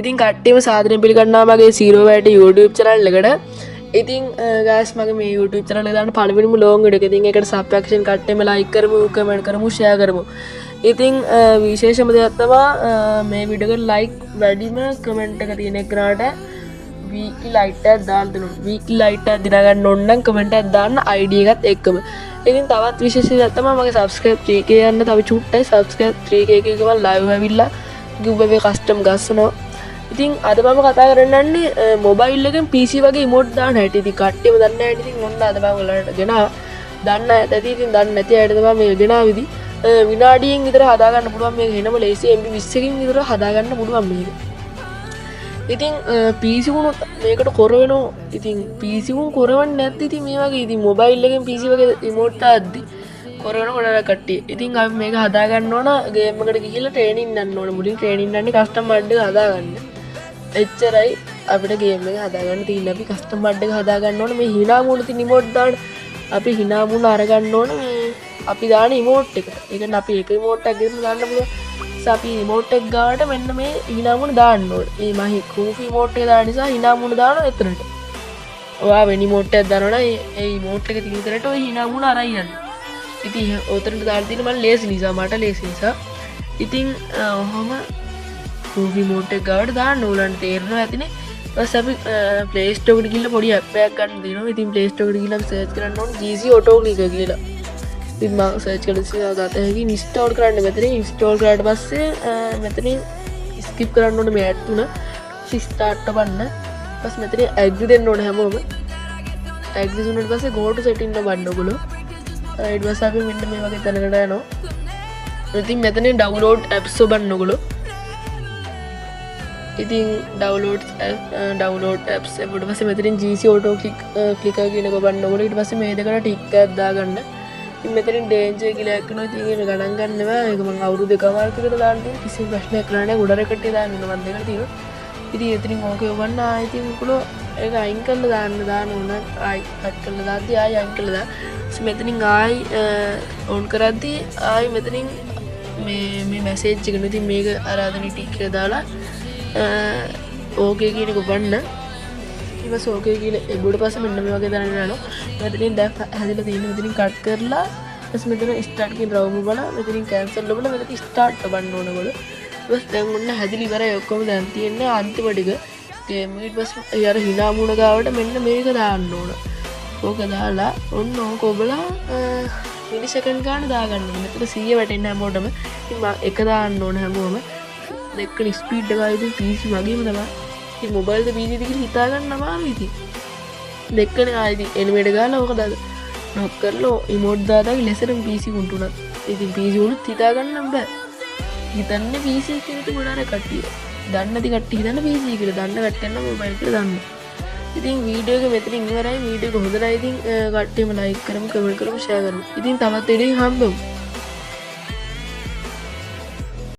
ඉතින් කට්ටියම සාදරයෙන් පිළිගන්නවා මගේ Zero Watt YouTube channel එකට. ඉතින් guys මගේ මේ YouTube channel එක දාන්න පළවෙනිම long video එක. ඉතින් ඒකට subscription කට්ටියම like කරමු, comment කරමු, share කරමු. ඉතින් විශේෂම දෙයක් තමයි මේ වීඩියෝ එකට like වැඩිම comment එක තියෙන එකට weekly light එකක් දාන්න දෙනවා. weekly light එකක් දිනා ගන්න ඕන නම් comment එකක් දාන්න ID එකත් එක්කම. ඉතින් තවත් විශේෂ දෙයක් තමයි මගේ subscribe 3k යන්න තව චුට්ටයි subscribe 3k එකක මම live ඇවිල්ලා giveaway custom ගස්සනවා. ඉතින් අද මම කතා කරන්නන්නේ මොබයිල් එකෙන් PC වගේ emote දාන්න හැටි. ඉතින් කට්ටියම දන්නේ නැහැ. ඉතින් මොන්න අද මම ඔයාලට ගෙනා දන්න ඇති. ඉතින් දන්නේ නැති අයට තමයි මේ ගෙනාවිදි. විනාඩියෙන් විතර හදා ගන්න පුළුවන් මේක. එනම ලේසි MB 20කින් විතර හදා ගන්න පුළුවන් මේක. ඉතින් PC වුණොත් මේකට කොර වෙනවා. ඉතින් PC වුණ කොරවන්නේ නැත්නම් ඉතින් මේ වගේ ඉතින් මොබයිල් එකෙන් PC වගේ emote දාද්දි කොර වෙන ගොඩක් කට්ටිය. ඉතින් අපි මේක හදා ගන්න ඕන ගේම් එකට ගිහිල්ලා ට්‍රේනින් යන්න ඕන. මුලින් ට්‍රේනින් යන්නේ කස්ටම් මඩ් එක හදා ගන්න. එච්චරයි අපිට ගේම් එක හදා ගන්න තියෙන්නේ. අපි කස්ටම් මඩ් එක හදා ගන්න ඕන. මේ hina මුණ තියෙන emote දාන්න අපි hina මුණ අරගන්න ඕන. මේ අපි දාන emote එක. ඒ කියන්නේ අපි එක emote එකක් ගෙන්න ගන්න පුළුවන්. අපි emote එක ගාවට මෙන්න මේ hina මුණ දාන්න ඕන. මේ මම goofy emote එක දාන නිසා hina මුණ දානවා එතනට. ඔයා වෙන emote එකක් දානවා නම් ඒ emote එක තියෙන තැනට ඔය hina මුණ අරන් යන්න. ඉතින් ඔතනට දාලා තියෙන මම ලේසි නිසා මට ලේසි නිසා. ඉතින් ඔහොම goofy emote එක ගාවට දාන්න ඕලන්ට තේරෙනවා ඇතිනේ. ඊපස්සේ අපි Play Store එකට ගිහිල්ලා පොඩි app එකක් ගන්න දෙනවා. ඉතින් Play Store එකට ගිහිල්ලා search කරන්න ඕන GC Auto Clicker කියලා. ඉතින් මම search කරලා ගත හැකි install කරන්න මෙතන install කරාට පස්සේ මෙතනින් skip කරන්න ඕනේ මේ app තුන start කරන්න. ඊපස්සේ මෙතන agree දෙන්න ඕනේ හැමෝම. agree දුන්නාට පස්සේ go to setting එක බලන්න ඕගොල්ලෝ. ඊට පස්සේ අපි මෙන්න මේ වගේ තැනකට යනවා. ඉතින් මෙතන download apps ඔබන්න ඕගොල්ලෝ. ඉතින් download apps එකට පස්සේ මෙතනින් GC Auto Clicker කියන එක ඔබන්න ඕගොල්ලෝ. ඊට පස්සේ මේ දෙකට ටික් එකක් දාගන්න. ඉතින් මෙතනින් danger කියලා එකනවා. ඉතින් ඒක ගණන් ගන්නවා. ඒක මම අවුරුදු දෙකමාරක් විතර දාන්න තියෙනවා. කිසිම ප්‍රශ්නයක් නැහැ. ගොඩ රෙකට් එක දාන්න මම දෙකට තියෙනවා. ඉතින් එතනින් ඕකේ ඔබන්න ආයෙත් ඉතින් උකුලෝ ඒක අයින් කරලා දාන්න ඕන. ආයි කට් කරලා දාද්දි ආයි අයින් කරලා දාන්න. ඊට මෙතනින් ආයි on කරද්දි ආයි මෙතනින් මේ මැසේජ් එක නෙති මේක ආරාධනෙ ටික් කියලා දාලා ඕකේ කියන එක ඔබන්න. ඊපස් ඕකේ කියලා එගොඩ පස්සේ මෙන්න මේ වගේ දාන්න යනවා. මෙතනින් දැන් හැදිලා තියෙන මෙතනින් කට් කරලා ඊපස් මෙතන start කියන රවුම බලලා මෙතනින් cancel ඔබලා මෙතන start ඔබන්න ඕනවල. ඊපස් දැන් ඔන්න හැදිලි ඉවරයි ඔක්කොම දැන් තියෙන්නේ අන්තිම ටික. ගේම් ඊට පස්සේ අර hina මුණ ගාවට මෙන්න මේක දාන්න ඕන. ඕක දාලා ඔන්න ඕක ඔබලා මිලි සෙකන්ඩ් ගන්න දාගන්න ඕනේ. මෙතන 100 වැටෙන්න හැමෝටම. ඉතින් මම එක දාන්න ඕන හැමෝම. දෙකන ස්පීඩ් එකයි ඉතින් PC වගේම තමයි. ඉතින් මොබයිල් ද PC ද කියලා හිතා ගන්න අමාරුයි ඉතින්. දෙකනේ ආයිදි එනිමේට් ගාලා ඕක දාලා නොක් කරලා emote දාලා ලෙසරම් PC උන්ටුණා. ඉතින් PC උනුත් හිතා ගන්න බෑ. හිතන්නේ PC කියන එක මොනාර කට්ටිය. දන්නේ නැති කට්ටිය හිතන්නේ PC කියලා. දන්න කට්ටිය නම් මොබයිල් කියලා දන්න. ඉතින් වීඩියෝ එක මෙතනින් ඉවරයි. වීඩියෝ එක හොඳ නැහැ. ඉතින් කට්ටියම like කරමු, comment කරමු, share කරමු. ඉතින් තවත් වීඩියෝ හම්බෙමු.